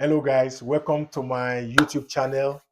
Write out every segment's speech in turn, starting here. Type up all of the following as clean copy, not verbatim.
Hello guys, welcome to my YouTube channel.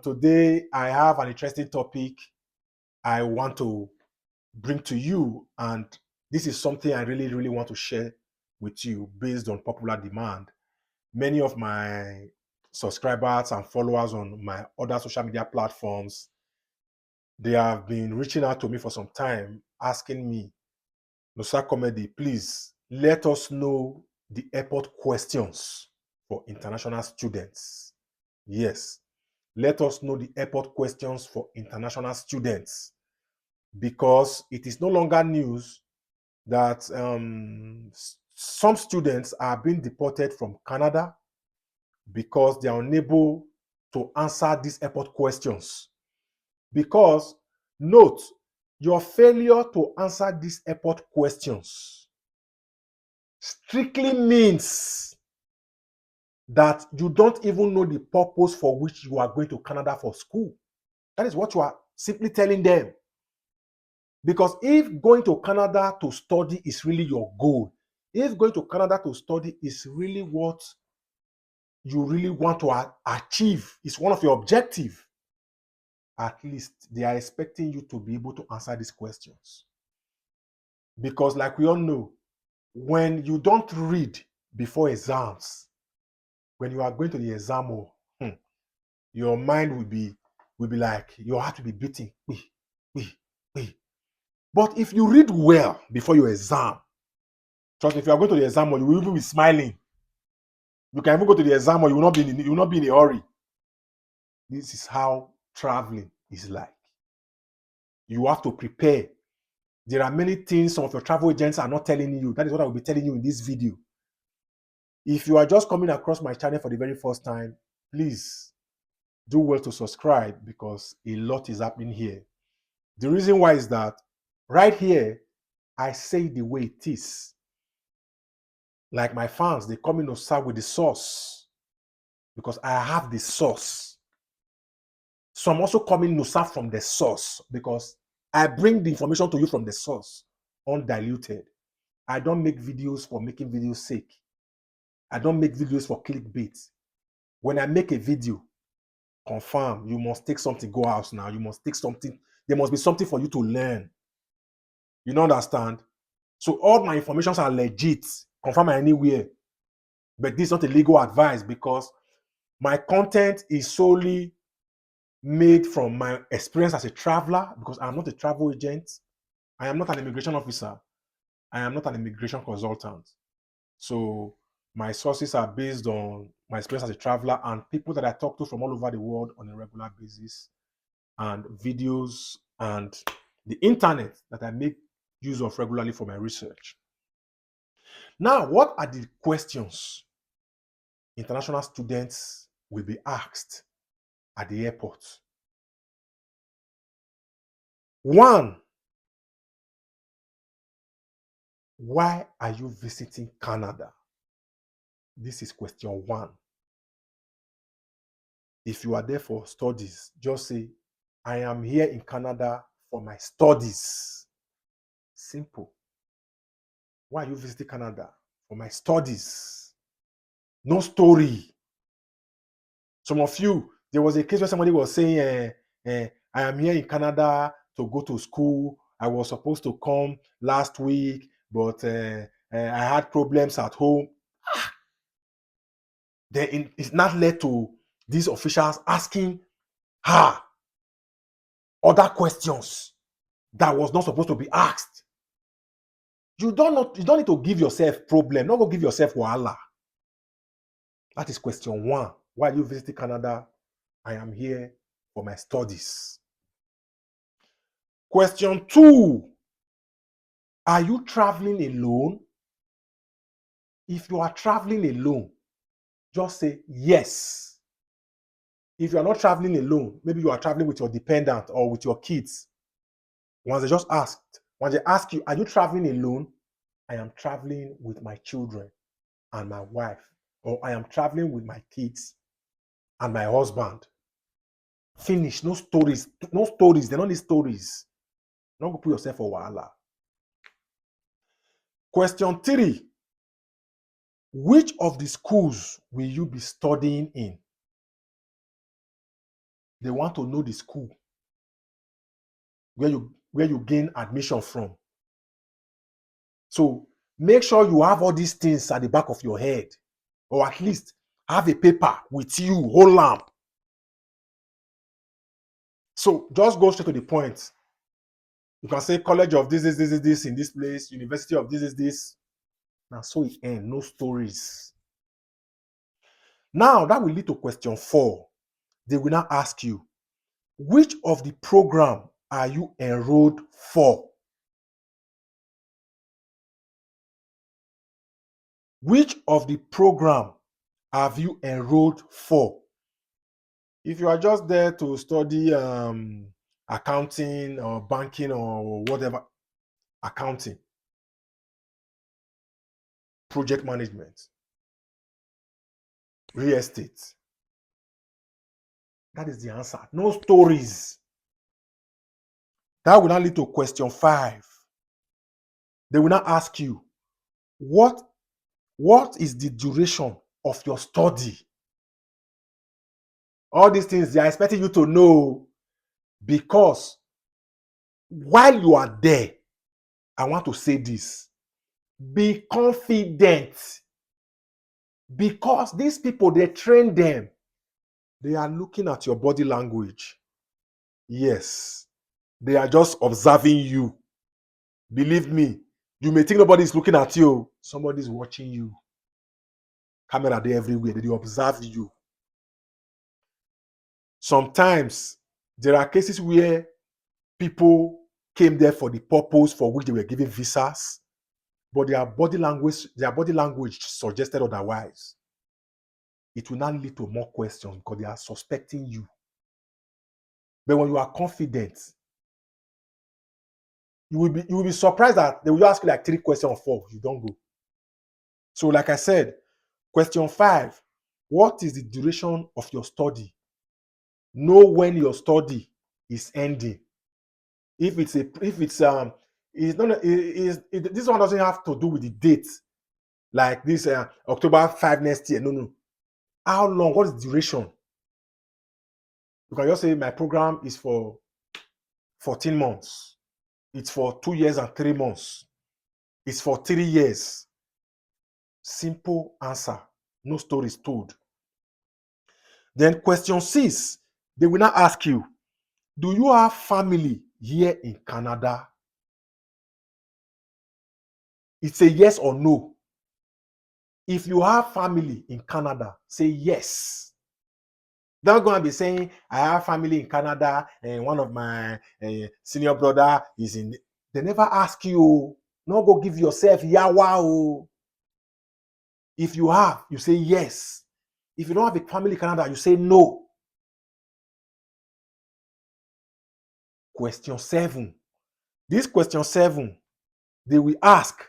Today I have an interesting topic I want to bring to you, and this is something I really want to share with you based on popular demand. Many of my subscribers and followers on my other social media platforms, they have been reaching out to me for some time asking me, Noxacomedy, please let us know the airport questions for international students. Yes, let us know the airport questions for international students, because it is no longer news that some students are being deported from Canada because they are unable to answer these airport questions. Because, note, your failure to answer these airport questions strictly means that you don't even know the purpose for which you are going to Canada for school. That is what you are simply telling them. Because if going to Canada to study is really your goal, if going to Canada to study is really what you really want to achieve, is one of your objectives, at least they are expecting you to be able to answer these questions. Because like we all know, when you don't read before exams, when you are going to the exam, your mind will be like, your heart will be beating. But if you read well before your exam, trust me, if you are going to the exam, you will even be smiling. You can even go to the exam, you will not be in a hurry. This is how traveling is like. You have to prepare. There are many things some of your travel agents are not telling you. That is what I will be telling you in this video. If you are just coming across my channel for the very first time, please do well to subscribe, because a lot is happening here. The reason why is that right here, I say the way it is. Like my fans, they come in to start with the source, because I have the source. So I'm also coming to start from the source, because I bring the information to you from the source, undiluted. I don't make videos for making videos sake. I don't make videos for clickbait. When I make a video, confirm, you must take something, go house now. You must take something. There must be something for you to learn. You don't understand? So all my informations are legit. Confirm anywhere. But this is not a legal advice, because my content is solely made from my experience as a traveler, because I am not a travel agent. I am not an immigration officer. I am not an immigration consultant. So my sources are based on my experience as a traveler and people that I talk to from all over the world on a regular basis, and videos and the internet that I make use of regularly for my research. Now, what are the questions international students will be asked at the airport? One, why are you visiting Canada? This is question one. If you are there for studies, just say, I am here in Canada for my studies. Simple. Why are you visiting Canada? For my studies. No story. Some of you, there was a case where somebody was saying, I am here in Canada to go to school. I was supposed to come last week, but I had problems at home. Then it's not led to these officials asking her other questions that was not supposed to be asked. You don't need to give yourself problem. Not go give yourself wahala. That is question one. Why are you visiting Canada? I am here for my studies. Question two, are you traveling alone? If you are traveling alone, just say yes. If you are not traveling alone, maybe you are traveling with your dependent or with your kids. Once they ask you, are you traveling alone? I am traveling with my children and my wife, or I am traveling with my kids and my husband. Finish. No stories. No stories. They don't need stories. Don't go put yourself for wahala. Question three. Which of the schools will you be studying in? They want to know the school where you gain admission from. So make sure you have all these things at the back of your head, or at least have a paper with you, hold am. So just go straight to the point. You can say college of this in this place, university of this. Now, so it ends, no stories. Now, that will lead to question 4. They will now ask you, which of the program are you enrolled for? Which of the program have you enrolled for? If you are just there to study accounting or banking or whatever, accounting, project management, real estate, that is the answer. No stories. That will now lead to question 5. They will now ask you, what is the duration of your study? All these things they are expecting you to know, because while you are there, I want to say this: be confident, because these people, they train them. They are looking at your body language. Yes, they are just observing you. Believe me, you may think nobody is looking at you. Somebody is watching you. Camera there everywhere. They observe you. Sometimes there are cases where people came there for the purpose for which they were given visas, but their body language suggested otherwise. It will not lead to more questions because they are suspecting you. But when you are confident, you will be surprised that they will ask you like 3 questions or 4. You don't go. So, like I said, question 5: what is the duration of your study? Know when your study is ending. If it's this one doesn't have to do with the date, like this October 5 next year. No. How long? What is the duration? You can just say my program is for 14 months. It's for 2 years and 3 months. It's for 3 years. Simple answer. No stories told. Then question 6, they will now ask you, do you have family here in Canada? It's a yes or no. If you have family in Canada, say yes. They're not going to be saying, I have family in Canada and one of my senior brother is in. They never ask you. No, go give yourself yawa. If you have, you say yes. If you don't have a family in Canada, you say no. Question 7. This question 7, they will ask,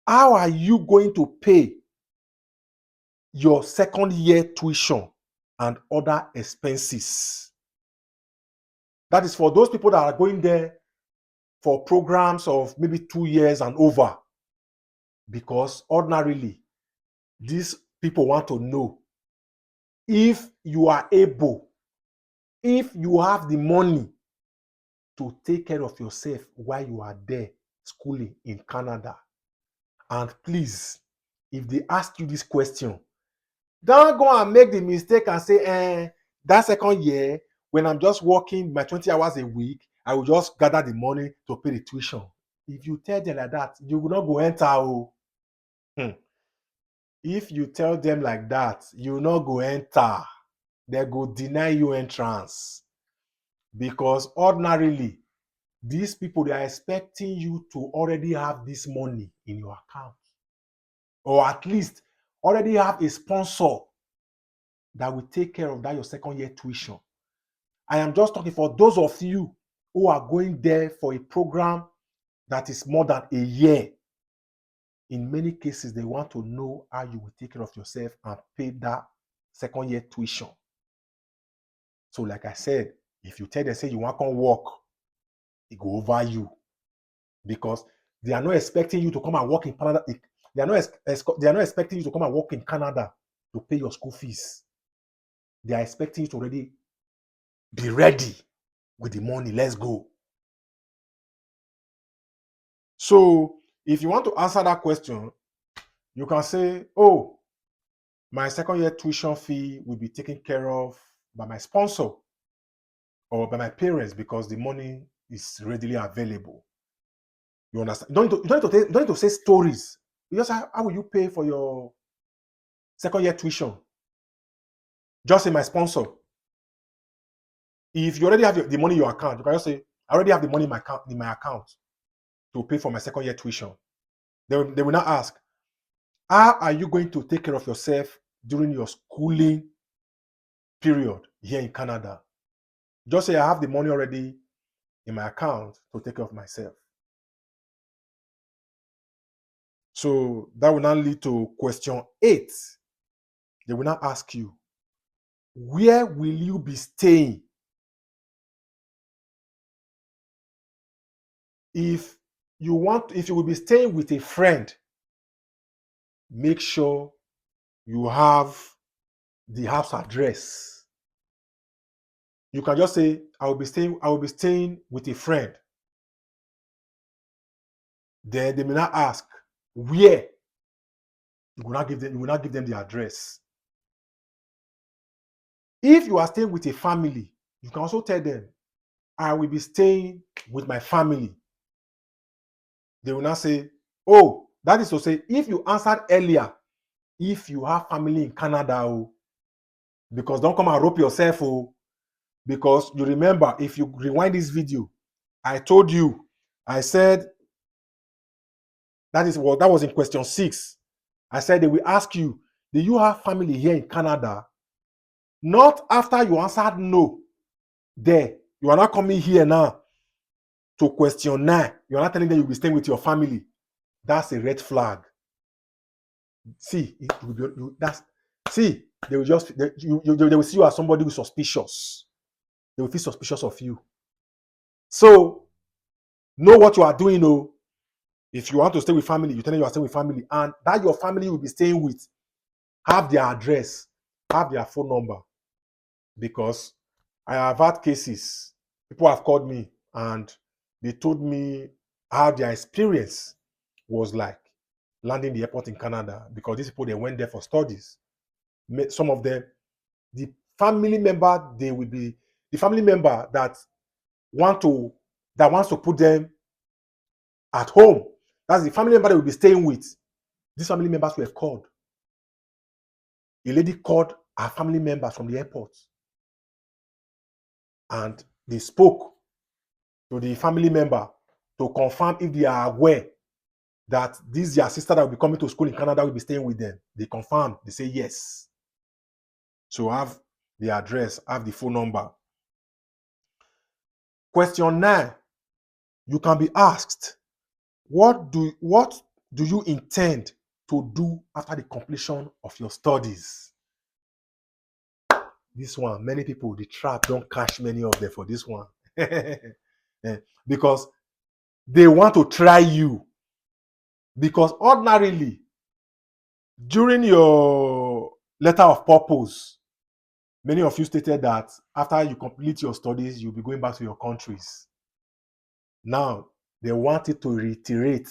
how are you going to pay your second year tuition and other expenses? That is for those people that are going there for programs of maybe 2 years and over. Because ordinarily, these people want to know if you are able, if you have the money to take care of yourself while you are there schooling in Canada. And please, if they ask you this question, don't go and make the mistake and say, that second year, when I'm just working my 20 hours a week, I will just gather the money to pay the tuition. If you tell them like that, you will not go enter. If you tell them like that, you will not go enter. They go deny you entrance. Because ordinarily, these people, they are expecting you to already have this money in your account. Or at least already have a sponsor that will take care of that your second year tuition. I am just talking for those of you who are going there for a program that is more than a year. In many cases, they want to know how you will take care of yourself and pay that second year tuition. So, like I said, if you tell them, say you want to come work, it go over you. Because they are not expecting you to come and work in Canada. they are not expecting you to come and work in Canada to pay your school fees. They are expecting you to already be ready with the money. Let's go. So if you want to answer that question, you can say, oh, my second year tuition fee will be taken care of by my sponsor or by my parents because the money is readily available. You understand? You don't need to say stories. You just how will you pay for your second year tuition? Just say my sponsor. If you already have the money in your account, you can just say, I already have the money in my account to pay for my second year tuition. They will not ask, how are you going to take care of yourself during your schooling period here in Canada? Just say I have the money already in my account to take care of myself. So that will now lead to question 8. They will now ask you, where will you be staying? If you will be staying with a friend, make sure you have the house address. You can just say, I will be staying with a friend. Then they may not ask where. You will not give them the address. If you are staying with a family, you can also tell them, I will be staying with my family. They will not say, oh, that is to say, if you answered earlier, if you have family in Canada, oh, because don't come and rope yourself, oh, because you remember, if you rewind this video, I told you, I said, that was in question 6. I said they will ask you, do you have family here in Canada? Not after you answered no. There, you are not coming here now to question 9. You are not telling them you'll be staying with your family. That's a red flag. See, they will just they will see you as somebody who's suspicious. They will feel suspicious of you. So know what you are doing. Oh, if you want to stay with family, you tell them you are staying with family, and that your family will be staying with, have their address, have their phone number, because I have had cases. People have called me and they told me how their experience was like landing the airport in Canada, because these people, they went there for studies. Some of them, the family member that wants to put them at home. That's the family member they will be staying with. These family members were called. A lady called her family members from the airport, and they spoke to the family member to confirm if they are aware that this their sister that will be coming to school in Canada will be staying with them. They confirm. They say yes. So have the address, have the phone number. Question 9. You can be asked, what do you intend to do after the completion of your studies? This one, many people, the trap don't catch many of them for this one. Because they want to try you. Because ordinarily, during your letter of purpose, many of you stated that after you complete your studies, you'll be going back to your countries. Now, they wanted to reiterate.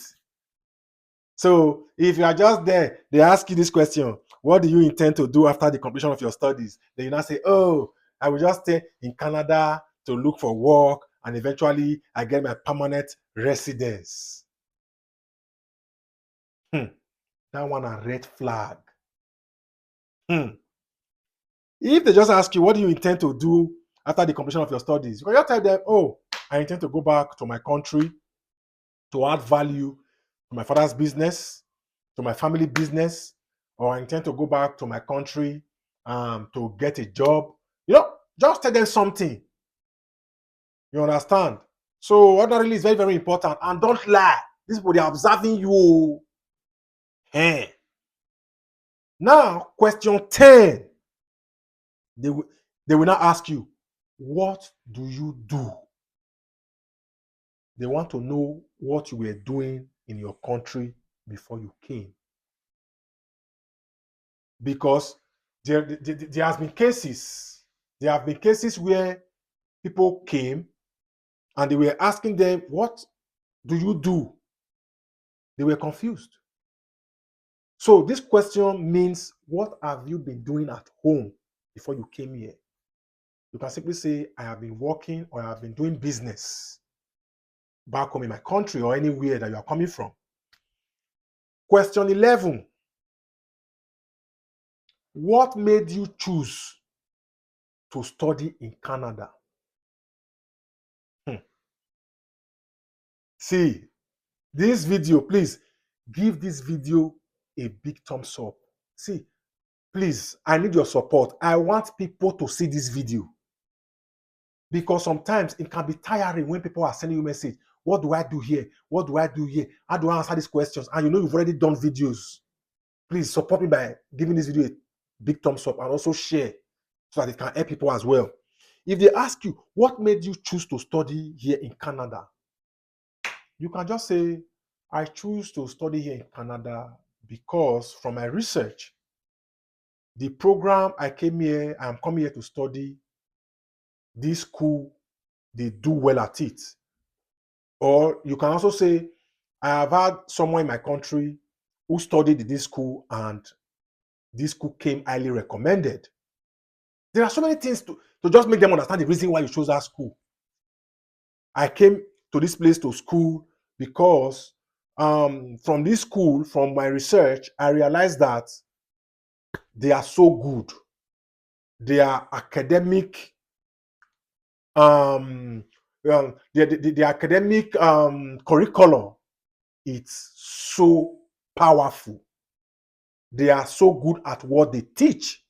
So, if you are just there, they ask you this question, what do you intend to do after the completion of your studies? Then you now say, oh, I will just stay in Canada to look for work, and eventually I get my permanent residence. That one a red flag. If they just ask you, what do you intend to do after the completion of your studies? You can just tell them, oh, I intend to go back to my country to add value to my father's business, to my family business, or I intend to go back to my country to get a job. Just tell them something. You understand? So ordinarily is very, very important. And don't lie. These people, they are observing you. Hey. Now, question 10. They will not ask you, what do you do? They want to know what you were doing in your country before you came. because there has been cases. There have been cases where people came and they were asking them, "What do you do?" They were confused. So this question means, what have you been doing at home before you came here? You can simply say, I have been working or I have been doing business back home in my country or anywhere that you are coming from. Question 11. What made you choose to study in Canada? See, this video, please give this video a big thumbs up. See, please, I need your support. I want people to see this video because sometimes it can be tiring when people are sending you a message. What do I do here? What do I do here? How do I answer these questions? And you know you've already done videos. Please support me by giving this video a big thumbs up and also share so that it can help people as well. If they ask you, what made you choose to study here in Canada? You can just say, I choose to study here in Canada because from my research, the program I'm coming here to study, this school, they do well at it. Or you can also say, I have had someone in my country who studied in this school and this school came highly recommended. There are so many things to just make them understand the reason why you chose that school. I came to this place to school because from this school, from my research, I realized that they are so good. Their academic the academic curriculum, it's so powerful. They are so good at what they teach.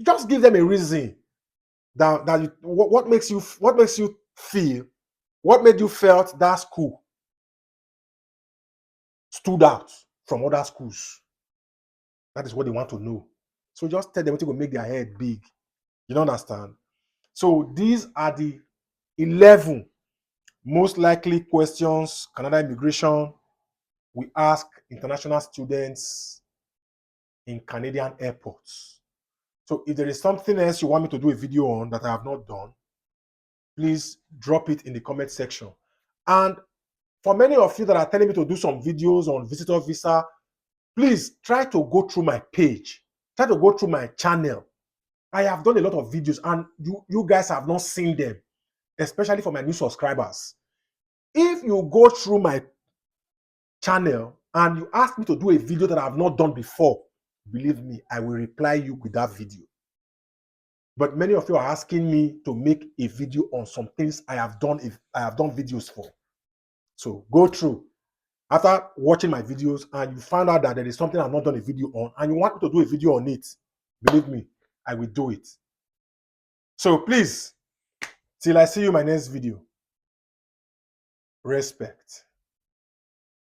Just give them a reason what makes you feel, what made you felt that school stood out from other schools. That is what they want to know. So just tell them what will make their head big. You don't understand? So these are the 11 most likely questions Canada immigration we ask international students in Canadian airports. So if there is something else you want me to do a video on that I have not done, please drop it in the comment section. And for many of you that are telling me to do some videos on visitor visa, please try to go through my page. Try to go through my channel. I have done a lot of videos and you guys have not seen them, especially for my new subscribers. If you go through my channel and you ask me to do a video that I have not done before, believe me, I will reply you with that video. But many of you are asking me to make a video on some things I have done videos for. So go through. After watching my videos and you find out that there is something I've not done a video on and you want me to do a video on it, believe me, I will do it. So please, till I see you in my next video, respect.